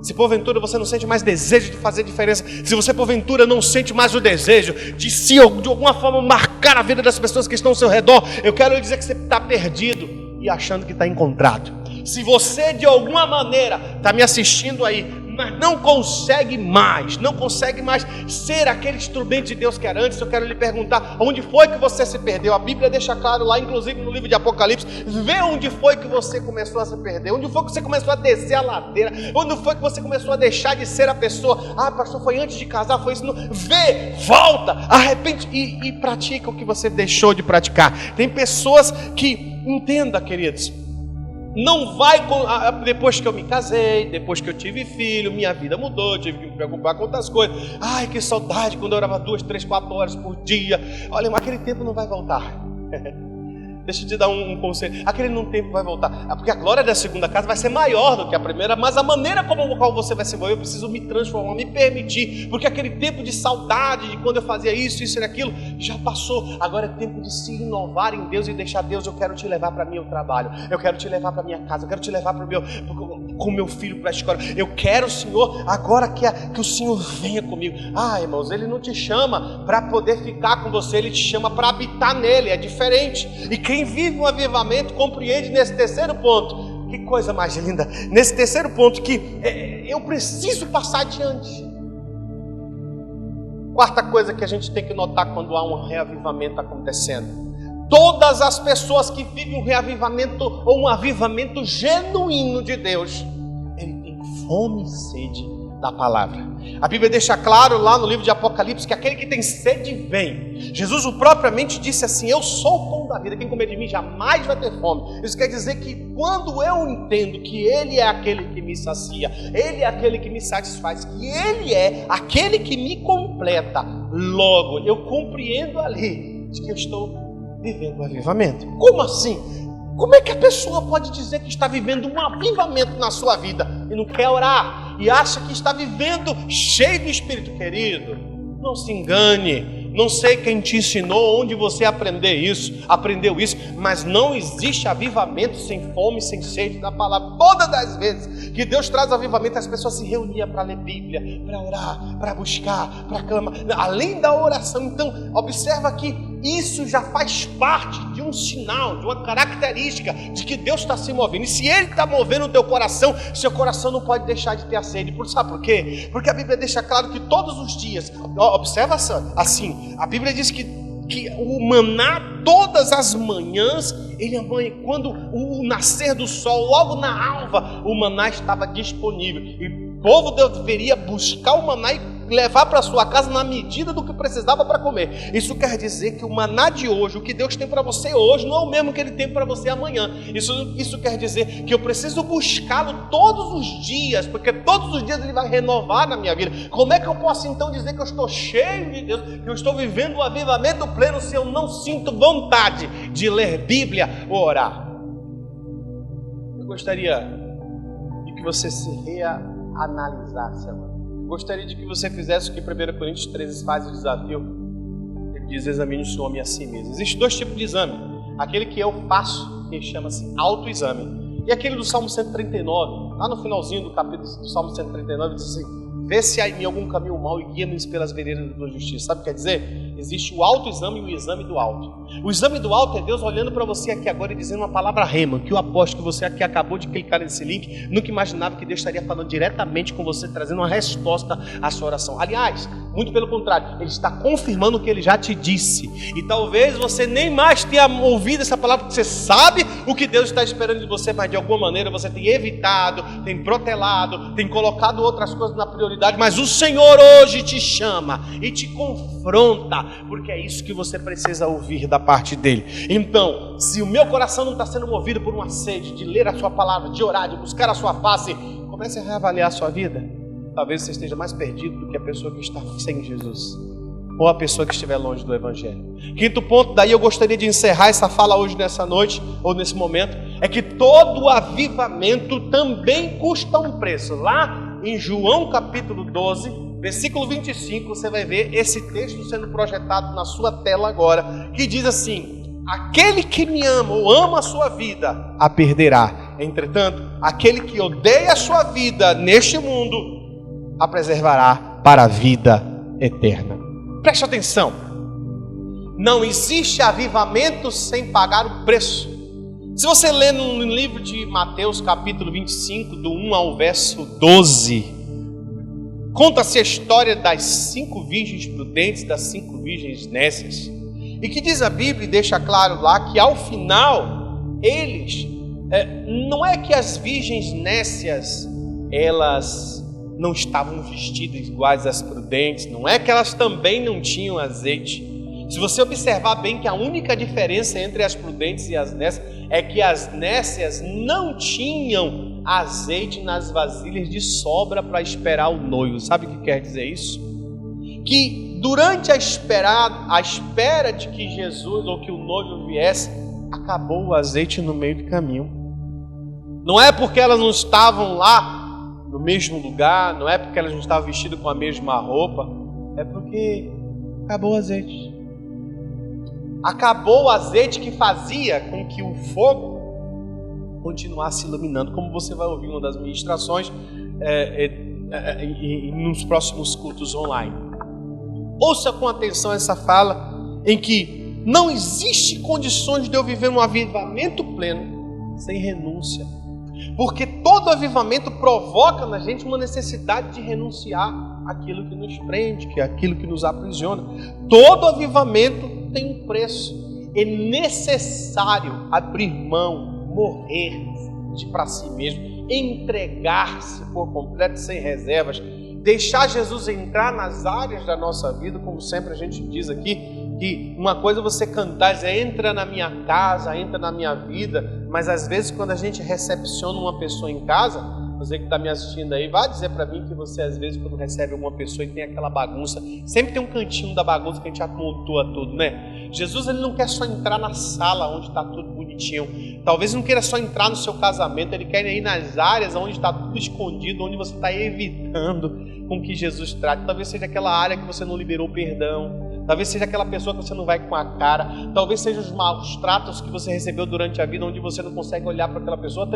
Se porventura você não sente mais desejo de fazer diferença, se você porventura não sente mais o desejo de se de alguma forma marcar a vida das pessoas que estão ao seu redor, eu quero lhe dizer que você está perdido e achando que está encontrado. Se você de alguma maneira está me assistindo aí, mas não consegue mais ser aquele instrumento de Deus que era antes, eu quero lhe perguntar, onde foi que você se perdeu? A Bíblia deixa claro lá, inclusive no livro de Apocalipse, vê onde foi que você começou a se perder, onde foi que você começou a descer a ladeira, onde foi que você começou a deixar de ser a pessoa. Pastor, foi antes de casar, foi isso. Não. Vê, volta, arrepende e pratica o que você deixou de praticar. Tem pessoas que, entenda, queridos, não vai, depois que eu me casei, depois que eu tive filho, minha vida mudou, tive que me preocupar com outras coisas. Ai, que saudade quando eu orava 2, 3, 4 horas por dia. Olha, mas aquele tempo não vai voltar. Deixa eu te dar um conselho. Aquele tempo vai voltar. Porque a glória da segunda casa vai ser maior do que a primeira, mas a maneira como o qual você vai se envolver, eu preciso me transformar, me permitir. Porque aquele tempo de saudade, de quando eu fazia isso e aquilo, já passou. Agora é tempo de se inovar em Deus e deixar Deus, eu quero te levar para meu trabalho, eu quero te levar para minha casa, eu quero te levar com meu filho para a escola. Eu quero, Senhor, agora que o Senhor venha comigo. Irmãos, Ele não te chama para poder ficar com você, Ele te chama para habitar nele, é diferente. E quem vive um avivamento compreende nesse terceiro ponto, que coisa mais linda, nesse terceiro ponto que eu preciso passar adiante. Quarta coisa que a gente tem que notar quando há um reavivamento acontecendo: todas as pessoas que vivem um reavivamento ou um avivamento genuíno de Deus, ele tem fome e sede da palavra. A Bíblia deixa claro lá no livro de Apocalipse que aquele que tem sede vem. Jesus propriamente disse assim: eu sou o pão da vida, quem comer de mim jamais vai ter fome. Isso quer dizer que quando eu entendo que Ele é aquele que me sacia, Ele é aquele que me satisfaz, que Ele é aquele que me completa, logo eu compreendo ali de que eu estou vivendo um avivamento. Como assim? Como é que a pessoa pode dizer que está vivendo um avivamento na sua vida e não quer orar e acha que está vivendo cheio do Espírito? Querido, não se engane. Não sei quem te ensinou, onde você aprendeu isso, mas não existe avivamento sem fome, sem sede da palavra. Todas as vezes que Deus traz avivamento, as pessoas se reuniam para ler Bíblia, para orar, para buscar, para clamar, além da oração. Então, observa que isso já faz parte de um sinal, de uma característica de que Deus está se movendo. E se Ele está movendo o teu coração, seu coração não pode deixar de ter a sede. Sabe por quê? Porque a Bíblia deixa claro que todos os dias, observa assim, a Bíblia diz que o maná todas as manhãs, ele amanha, quando o nascer do sol, logo na alva, o maná estava disponível. E o povo deveria buscar o maná e levar para sua casa na medida do que precisava para comer. Isso quer dizer que o maná de hoje, o que Deus tem para você hoje, não é o mesmo que Ele tem para você amanhã. Isso quer dizer que eu preciso buscá-lo todos os dias, porque todos os dias Ele vai renovar na minha vida. Como é que eu posso então dizer que eu estou cheio de Deus, que eu estou vivendo o avivamento pleno, se eu não sinto vontade de ler Bíblia ou orar? Eu gostaria de que você se reanalisasse agora. Gostaria de que você fizesse o que 1 Coríntios 13 faz, o desafio. Ele diz: examine o seu homem a si mesmo. Existem dois tipos de exame: aquele que eu faço, que chama-se autoexame, e aquele do Salmo 139, lá no finalzinho do capítulo do Salmo 139, diz assim: vê se há em mim algum caminho mau e guia-me pelas veredas da tua justiça. Sabe o que quer dizer? Existe o autoexame e o exame do alto. O exame do alto é Deus olhando para você aqui agora e dizendo uma palavra rema, que eu aposto que você aqui acabou de clicar nesse link, nunca imaginava que Deus estaria falando diretamente com você, trazendo uma resposta à sua oração. Aliás, muito pelo contrário, Ele está confirmando o que Ele já te disse. E talvez você nem mais tenha ouvido essa palavra, porque você sabe o que Deus está esperando de você, mas de alguma maneira você tem evitado, tem protelado, tem colocado outras coisas na prioridade. Mas o Senhor hoje te chama e te confronta, porque é isso que você precisa ouvir da parte dEle. Então, se o meu coração não está sendo movido por uma sede de ler a sua palavra, de orar, de buscar a sua face, comece a reavaliar a sua vida. Talvez você esteja mais perdido do que a pessoa que está sem Jesus. ou a pessoa que estiver longe do Evangelho. Quinto ponto, daí eu gostaria de encerrar essa fala hoje, nessa noite, ou nesse momento, é que todo avivamento também custa um preço. Lá em João capítulo 12, versículo 25, você vai ver esse texto sendo projetado na sua tela agora, que diz assim: aquele que me ama ou ama a sua vida, a perderá. Entretanto, aquele que odeia a sua vida neste mundo, a preservará para a vida eterna. Preste atenção. Não existe avivamento sem pagar o preço. Se você ler no livro de Mateus capítulo 25, do 1 ao verso 12, conta-se a história das 5 virgens prudentes, das 5 virgens nécias. E que diz a Bíblia, e deixa claro lá, que ao final, eles, não é que as virgens nécias, elas não estavam vestidas iguais às prudentes, não é que elas também não tinham azeite. Se você observar bem que a única diferença entre as prudentes e as nécias é que as nécias não tinham azeite nas vasilhas de sobra para esperar o noivo. Sabe o que quer dizer isso? Que durante a espera de que Jesus ou que o noivo viesse, acabou o azeite no meio do caminho. Não é porque elas não estavam lá no mesmo lugar, não é porque elas não estavam vestidas com a mesma roupa, é porque acabou o azeite. Acabou o azeite que fazia com que o fogo continuasse iluminando, como você vai ouvir uma das ministrações nos próximos cultos online. Ouça com atenção essa fala, em que não existe condições de eu viver um avivamento pleno sem renúncia. Porque todo avivamento provoca na gente uma necessidade de renunciar àquilo que nos prende, que é aquilo que nos aprisiona. Todo avivamento tem um preço. É necessário abrir mão, morrer para si mesmo, entregar-se por completo, sem reservas, deixar Jesus entrar nas áreas da nossa vida, como sempre a gente diz aqui, que uma coisa é você cantar, dizer, entra na minha casa, entra na minha vida, mas às vezes quando a gente recepciona uma pessoa em casa, você que está me assistindo aí, vai dizer para mim que você às vezes quando recebe uma pessoa e tem aquela bagunça, sempre tem um cantinho da bagunça que a gente amontoa tudo, né? Jesus, ele não quer só entrar na sala onde está tudo bonitinho, talvez não queira só entrar no seu casamento, ele quer ir nas áreas onde está tudo escondido, onde você está evitando com que Jesus trate. Talvez seja aquela área que você não liberou perdão, talvez seja aquela pessoa que você não vai com a cara, talvez sejam os maus tratos que você recebeu durante a vida, onde você não consegue olhar para aquela pessoa,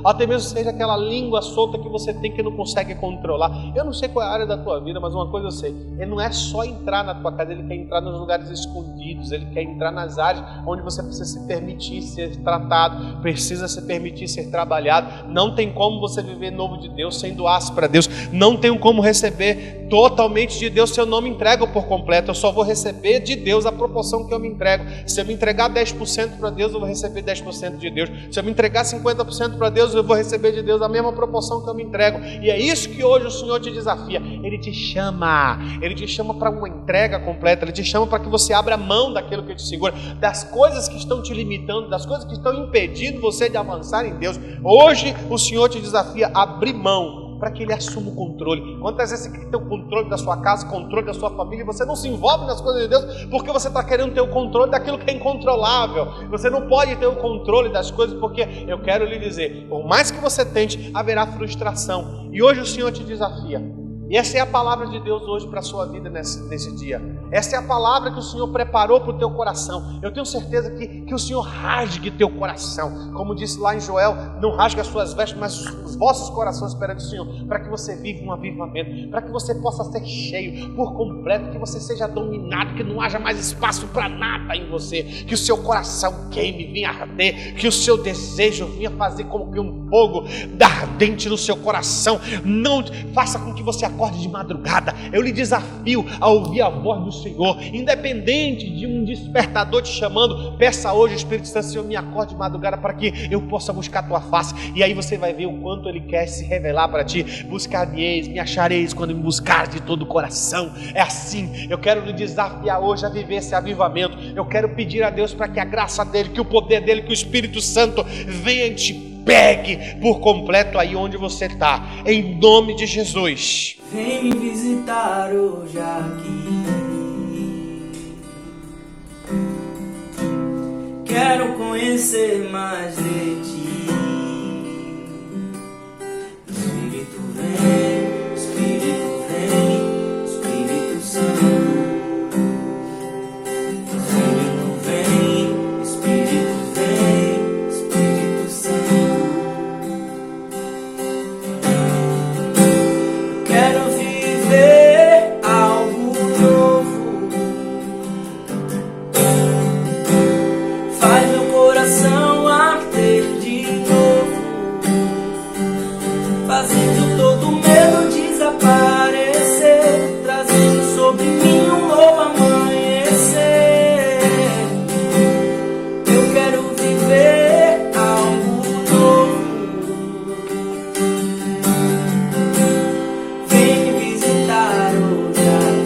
até mesmo seja aquela língua solta que você tem que não consegue controlar. Eu não sei qual é a área da tua vida, mas uma coisa eu sei, ele não é só entrar na tua casa, ele quer entrar nos lugares escondidos, ele quer entrar nas áreas onde você precisa se permitir ser tratado, precisa se permitir ser trabalhado. Não tem como você viver novo de Deus sem doar-se para Deus, não tenho como receber totalmente de Deus se eu não me entrego por completo. Eu só vou receber de Deus a proporção que eu me entrego. Se eu me entregar 10% para Deus, eu vou receber 10% de Deus. Se eu me entregar 50% para Deus, eu vou receber de Deus a mesma proporção que eu me entrego. E é isso que hoje o Senhor te desafia. Ele te chama para uma entrega completa, Ele te chama para que você abra mão daquilo que te segura, das coisas que estão te limitando, das coisas que estão impedindo você de avançar em Deus. Hoje o Senhor te desafia a abrir mão para que Ele assuma o controle. Quantas vezes você quer ter o controle da sua casa, controle da sua família, e você não se envolve nas coisas de Deus porque você está querendo ter o controle daquilo que é incontrolável. Você não pode ter o controle das coisas, porque eu quero lhe dizer, por mais que você tente, haverá frustração. E hoje o Senhor te desafia. E essa é a palavra de Deus hoje para a sua vida nesse dia. Essa é a palavra que o Senhor preparou para o teu coração. Eu tenho certeza que o Senhor rasgue teu coração. Como disse lá em Joel, não rasgue as suas vestes, mas os vossos corações perante o Senhor, para que você viva um avivamento, para que você possa ser cheio por completo, que você seja dominado, que não haja mais espaço para nada em você, que o seu coração queime, venha arder, que o seu desejo venha fazer como que um fogo ardente no seu coração. Não faça com que você acorde de madrugada. Eu lhe desafio a ouvir a voz do Senhor, independente de um despertador te chamando. Peça hoje ao Espírito Santo: Senhor, me acorde de madrugada para que eu possa buscar a tua face. E aí você vai ver o quanto Ele quer se revelar para ti. Buscar-me-eis, me achareis quando me buscar de todo o coração. É assim. Eu quero lhe desafiar hoje a viver esse avivamento. Eu quero pedir a Deus para que a graça dEle, que o poder dEle, que o Espírito Santo venha e te pegue por completo aí onde você está, em nome de Jesus. Vem me visitar hoje aqui, quero conhecer mais de ti. Espírito vem, Espírito vem, Espírito Santo. Espírito vem, Espírito vem, Espírito Santo. Quero viver algo novo. Faz meu coração arder de novo, fazendo todo medo desaparecer, trazendo sobre mim um novo amanhecer. Eu quero viver algo novo. Vem me visitar hoje aqui.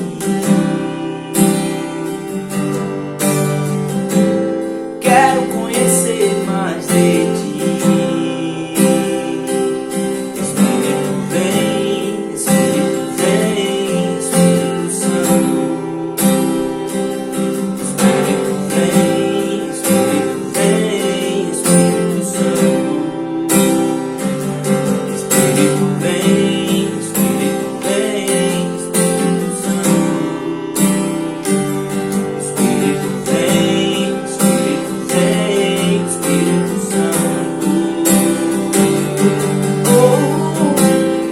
Quero conhecer mais de ti. Espírito vem, Espírito vem, Espírito Santo. Espírito vem, Espírito vem, Espírito Santo. Espírito vem, Espírito vem, Espírito Santo. Espírito vem, Espírito vem, Espírito Santo.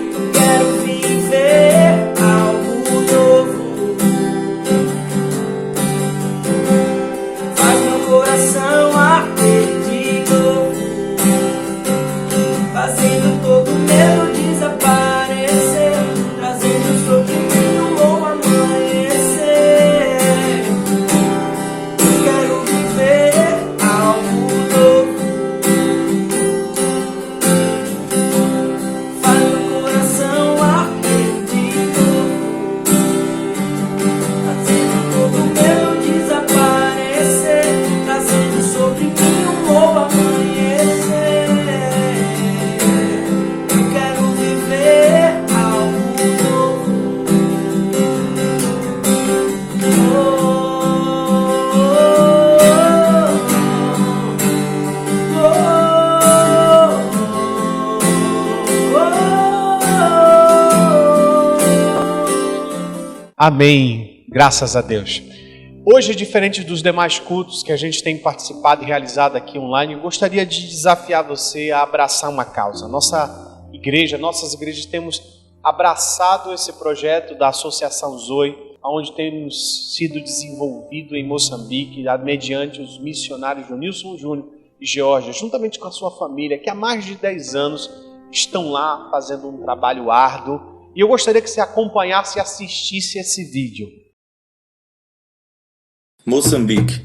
Eu quero viver algo novo. Faz meu coração arder de novo, fazendo todo medo desaparecer, trazendo sobre mim um novo amanhecer. Eu quero viver algo novo. Faz meu coração arder de novo, fazendo todo medo desaparecer, trazendo sobre mim um novo amanhecer. Eu quero viver algo novo. Amém. Graças a Deus. Hoje, diferente dos demais cultos que a gente tem participado e realizado aqui online, eu gostaria de desafiar você a abraçar uma causa. Nossas igrejas temos abraçado esse projeto da Associação Zoe, onde temos sido desenvolvido em Moçambique, mediante os missionários Jonilson Júnior e Georgia, juntamente com a sua família, que há mais de 10 anos estão lá fazendo um trabalho árduo. E eu gostaria que você acompanhasse e assistisse esse vídeo. Moçambique,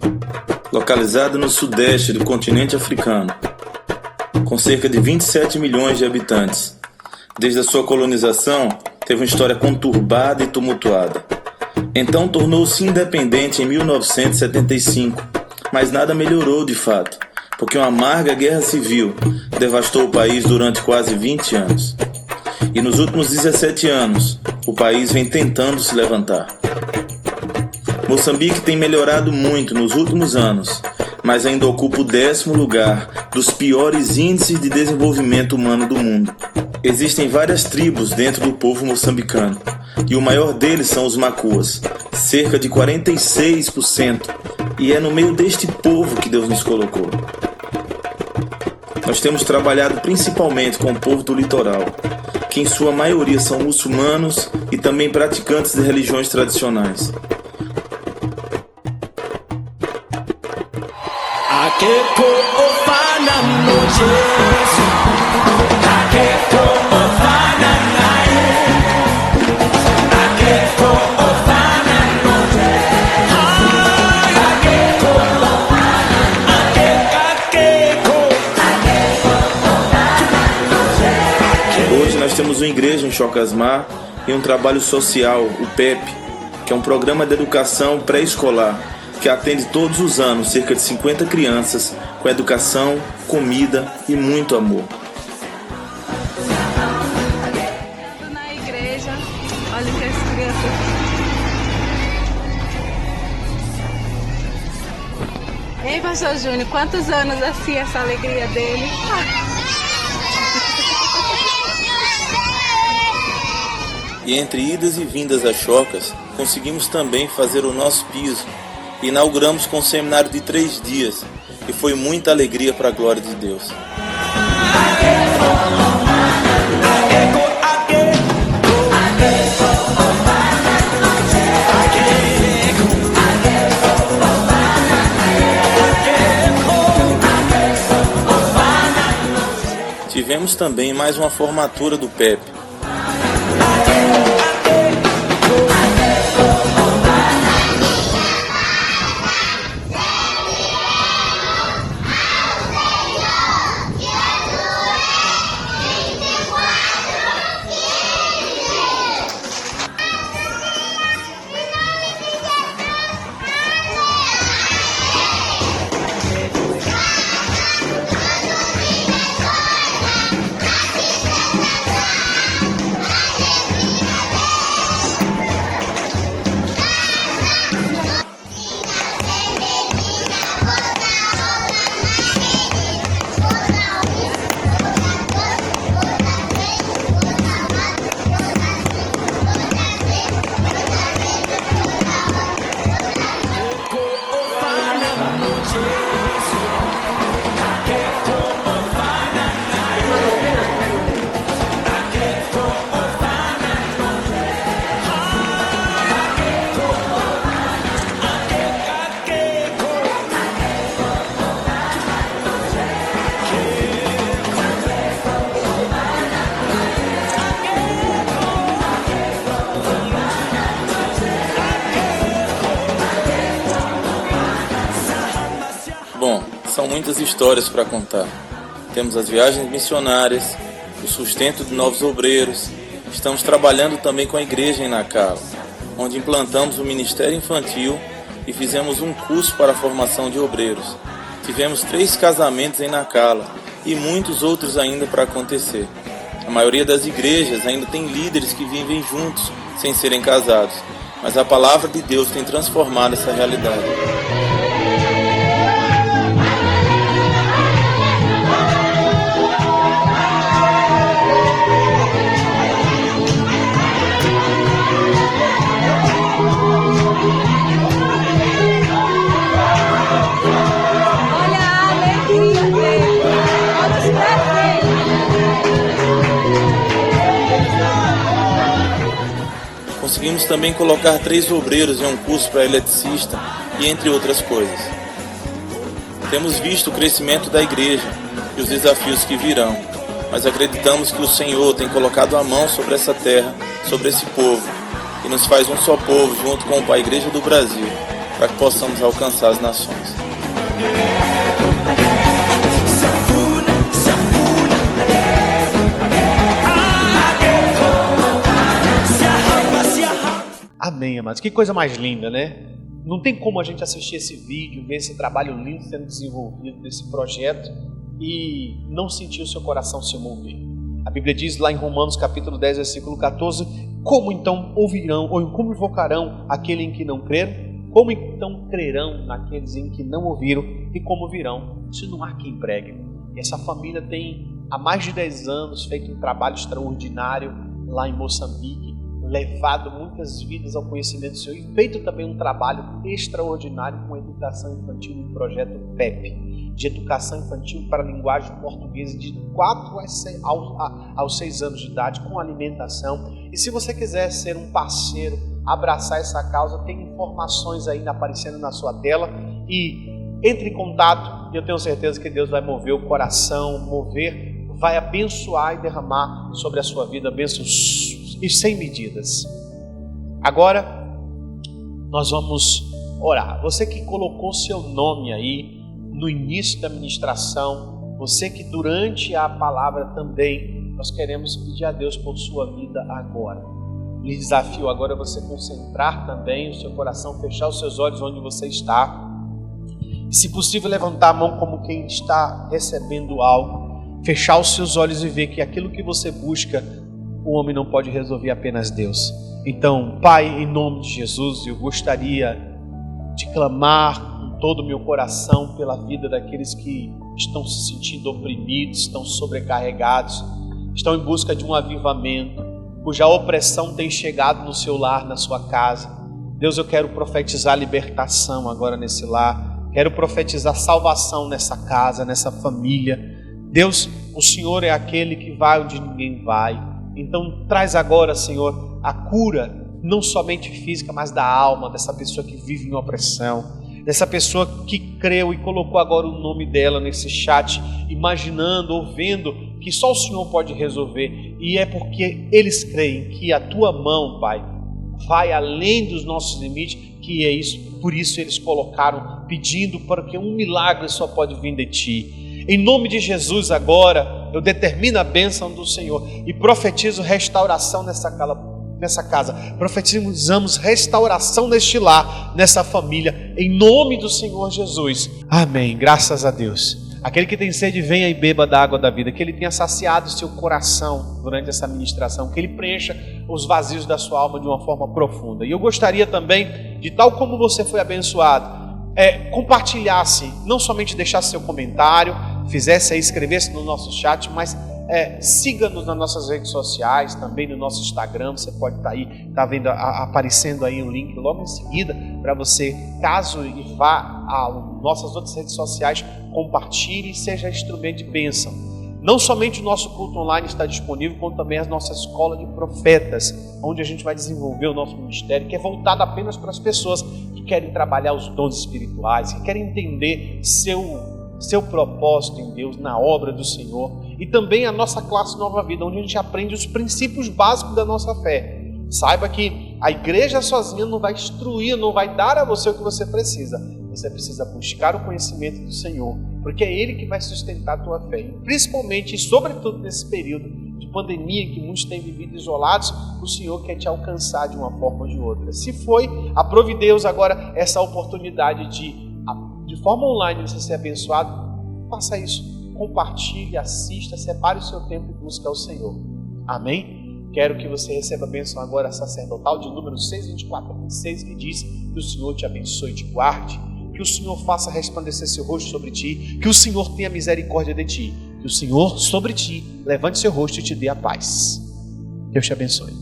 localizado no sudeste do continente africano, com cerca de 27 milhões de habitantes. Desde a sua colonização, teve uma história conturbada e tumultuada. Então tornou-se independente em 1975, mas nada melhorou de fato, porque uma amarga guerra civil devastou o país durante quase 20 anos. E nos últimos 17 anos, o país vem tentando se levantar. Moçambique tem melhorado muito nos últimos anos, mas ainda ocupa o 10º lugar dos piores índices de desenvolvimento humano do mundo. Existem várias tribos dentro do povo moçambicano, e o maior deles são os macuas, cerca de 46%, e é no meio deste povo que Deus nos colocou. Nós temos trabalhado principalmente com o povo do litoral, que em sua maioria são muçulmanos e também praticantes de religiões tradicionais. Hoje nós temos uma igreja em Chocasmar e um trabalho social, o PEP, que é um programa de educação pré-escolar, que atende todos os anos cerca de 50 crianças com educação, comida e muito amor. Na igreja, olha que as crianças. Hein, pastor Júnior, quantos anos assim essa alegria dele? E entre idas e vindas às chocas, conseguimos também fazer o nosso piso. E inauguramos com um seminário de 3 dias. E foi muita alegria para a glória de Deus. Tivemos também mais uma formatura do PEP. Bom, são muitas histórias para contar. Temos as viagens missionárias, o sustento de novos obreiros. Estamos trabalhando também com a igreja em Nacala, onde implantamos o ministério infantil e fizemos um curso para a formação de obreiros. Tivemos 3 casamentos em Nacala e muitos outros ainda para acontecer. A maioria das igrejas ainda tem líderes que vivem juntos, sem serem casados, mas a palavra de Deus tem transformado essa realidade. Conseguimos também colocar 3 obreiros em um curso para eletricista e entre outras coisas. Temos visto o crescimento da igreja e os desafios que virão, mas acreditamos que o Senhor tem colocado a mão sobre essa terra, sobre esse povo, e nos faz um só povo junto com a Igreja do Brasil, para que possamos alcançar as nações. Amém, amados. Que coisa mais linda, né? Não tem como a gente assistir esse vídeo, ver esse trabalho lindo sendo desenvolvido nesse projeto e não sentir o seu coração se mover. A Bíblia diz lá em Romanos capítulo 10, versículo 14: como então ouvirão, ou como invocarão aquele em que não creram? Como então crerão naqueles em que não ouviram? E como virão, se não há quem pregue? E essa família tem há mais de 10 anos feito um trabalho extraordinário lá em Moçambique, levado muitas vidas ao conhecimento do Senhor e feito também um trabalho extraordinário com educação infantil no projeto PEP, de educação infantil para a linguagem portuguesa de 4 aos 6 anos de idade, com alimentação. E se você quiser ser um parceiro, abraçar essa causa, tem informações aí aparecendo na sua tela e entre em contato e eu tenho certeza que Deus vai mover o coração, vai abençoar e derramar sobre a sua vida bênçãos e sem medidas. Agora nós vamos orar. Você que colocou seu nome aí no início da ministração, você que durante a palavra também, nós queremos pedir a Deus por sua vida agora. Lhe desafio agora você concentrar também o seu coração, fechar os seus olhos onde você está e, se possível, levantar a mão como quem está recebendo algo, fechar os seus olhos e ver que aquilo que você busca, o homem não pode resolver, apenas Deus. Então, Pai, em nome de Jesus, eu gostaria de clamar com todo o meu coração pela vida daqueles que estão se sentindo oprimidos, estão sobrecarregados, estão em busca de um avivamento, cuja opressão tem chegado no seu lar, na sua casa. Deus, eu quero profetizar libertação agora nesse lar, quero profetizar salvação nessa casa, nessa família. Deus, o Senhor é aquele que vai onde ninguém vai. Então traz agora, Senhor, a cura, não somente física, mas da alma dessa pessoa que vive em opressão, dessa pessoa que creu e colocou agora o nome dela nesse chat, imaginando ou vendo que só o Senhor pode resolver. E é porque eles creem que a tua mão, Pai, vai além dos nossos limites, que é isso, por isso eles colocaram, pedindo para que um milagre só pode vir de Ti. Em nome de Jesus agora, eu determino a bênção do Senhor e profetizo restauração nessa casa. Profetizamos restauração neste lar, nessa família, em nome do Senhor Jesus. Amém, graças a Deus. Aquele que tem sede, venha e beba da água da vida, que Ele tenha saciado o seu coração durante essa ministração, que Ele preencha os vazios da sua alma de uma forma profunda. E eu gostaria também de, tal como você foi abençoado, compartilhasse, não somente deixasse seu comentário, fizesse aí, escrevesse no nosso chat, mas siga-nos nas nossas redes sociais, também no nosso Instagram. Você pode estar aí, vendo aparecendo aí o link logo em seguida, para você, caso vá às nossas outras redes sociais, compartilhe e seja instrumento de bênção. Não somente o nosso culto online está disponível, como também a nossa escola de profetas, onde a gente vai desenvolver o nosso ministério, que é voltado apenas para as pessoas que querem trabalhar os dons espirituais, que querem entender seu propósito em Deus, na obra do Senhor. E também a nossa classe Nova Vida, onde a gente aprende os princípios básicos da nossa fé. Saiba que a igreja sozinha não vai instruir, não vai dar a você o que você precisa. Você precisa buscar o conhecimento do Senhor, porque é Ele que vai sustentar a tua fé. E principalmente e sobretudo nesse período de pandemia que muitos têm vivido isolados, o Senhor quer te alcançar de uma forma ou de outra. Se foi, aprove Deus agora essa oportunidade de forma online você ser abençoado, faça isso. Compartilhe, assista, separe o seu tempo e busque ao Senhor. Amém? Quero que você receba a bênção agora sacerdotal de número 6:24-26, que diz que o Senhor te abençoe e te guarde, que o Senhor faça resplandecer seu rosto sobre ti, que o Senhor tenha misericórdia de ti, que o Senhor sobre ti levante seu rosto e te dê a paz. Deus te abençoe.